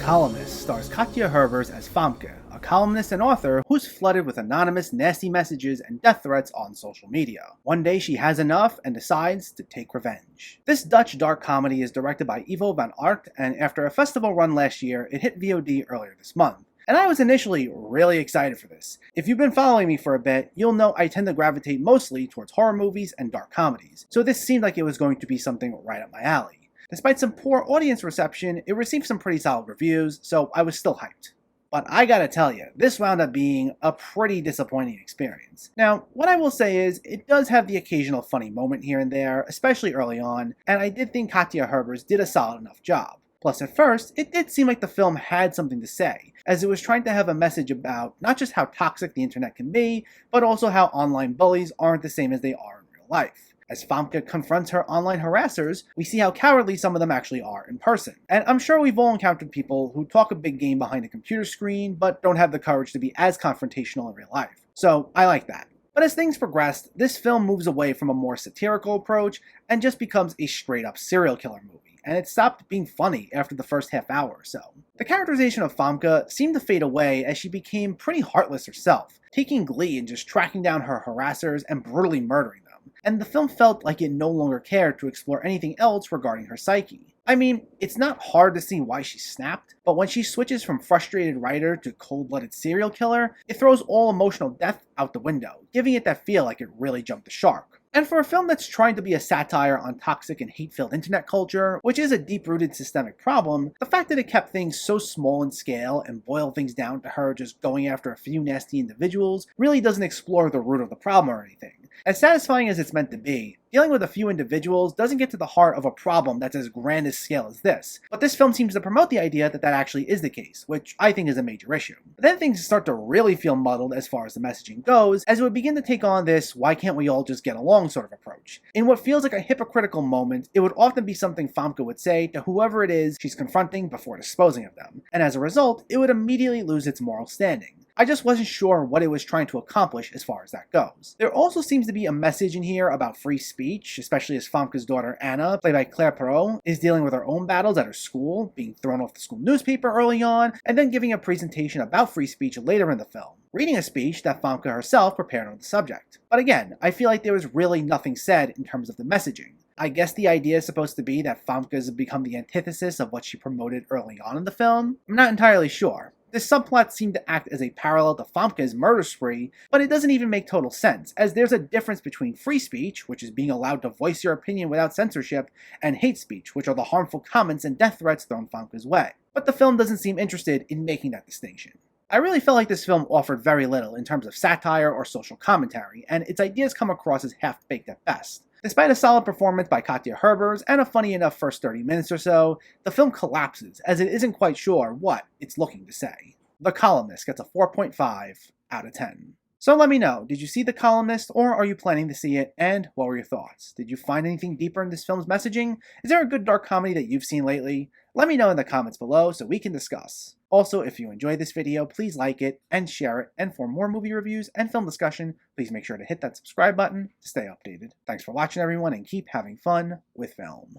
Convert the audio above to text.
Columnist stars Katja Herbers as Famke, a columnist and author who's flooded with anonymous nasty messages and death threats on social media. One day she has enough and decides to take revenge. This Dutch dark comedy is directed by Ivo van Arkt, and after a festival run last year, it hit VOD earlier this month. And I was initially really excited for this. If you've been following me for a bit, you'll know I tend to gravitate mostly towards horror movies and dark comedies, so this seemed like it was going to be something right up my alley. Despite some poor audience reception, it received some pretty solid reviews, so I was still hyped. But I gotta tell you, this wound up being a pretty disappointing experience. Now, what I will say is, it does have the occasional funny moment here and there, especially early on, and I did think Katja Herbers did a solid enough job. Plus, at first, it did seem like the film had something to say, as it was trying to have a message about not just how toxic the internet can be, but also how online bullies aren't the same as they are in real life. As Famke confronts her online harassers, we see how cowardly some of them actually are in person. And I'm sure we've all encountered people who talk a big game behind a computer screen, but don't have the courage to be as confrontational in real life. So I like that. But as things progressed, this film moves away from a more satirical approach and just becomes a straight-up serial killer movie, and it stopped being funny after the first half hour or so. The characterization of Famke seemed to fade away as she became pretty heartless herself, taking glee in just tracking down her harassers and brutally murdering them. And the film felt like it no longer cared to explore anything else regarding her psyche. I mean, it's not hard to see why she snapped, but when she switches from frustrated writer to cold-blooded serial killer, it throws all emotional depth out the window, giving it that feel like it really jumped the shark. And for a film that's trying to be a satire on toxic and hate-filled internet culture, which is a deep-rooted systemic problem, the fact that it kept things so small in scale and boiled things down to her just going after a few nasty individuals really doesn't explore the root of the problem or anything. As satisfying as it's meant to be, dealing with a few individuals doesn't get to the heart of a problem that's as grand a scale as this, but this film seems to promote the idea that that actually is the case, which I think is a major issue. But then things start to really feel muddled as far as the messaging goes, as it would begin to take on this why can't we all just get along sort of approach. In what feels like a hypocritical moment, it would often be something Famke would say to whoever it is she's confronting before disposing of them, and as a result, it would immediately lose its moral standing. I just wasn't sure what it was trying to accomplish as far as that goes. There also seems to be a message in here about free speech, especially as Famke's daughter Anna, played by Claire Perrault, is dealing with her own battles at her school, being thrown off the school newspaper early on, and then giving a presentation about free speech later in the film, reading a speech that Famke herself prepared on the subject. But again, I feel like there was really nothing said in terms of the messaging. I guess the idea is supposed to be that Famke's become the antithesis of what she promoted early on in the film. I'm not entirely sure. This subplot seemed to act as a parallel to Famke's murder spree, but it doesn't even make total sense, as there's a difference between free speech, which is being allowed to voice your opinion without censorship, and hate speech, which are the harmful comments and death threats thrown Famke's way. But the film doesn't seem interested in making that distinction. I really felt like this film offered very little in terms of satire or social commentary, and its ideas come across as half-baked at best. Despite a solid performance by Katja Herbers and a funny enough first 30 minutes or so, the film collapses as it isn't quite sure what it's looking to say. The Columnist gets a 4.5 out of 10. So let me know, did you see The Columnist, or are you planning to see it, and what were your thoughts? Did you find anything deeper in this film's messaging? Is there a good dark comedy that you've seen lately? Let me know in the comments below so we can discuss. Also, if you enjoyed this video, please like it and share it, and for more movie reviews and film discussion, please make sure to hit that subscribe button to stay updated. Thanks for watching everyone, and keep having fun with film.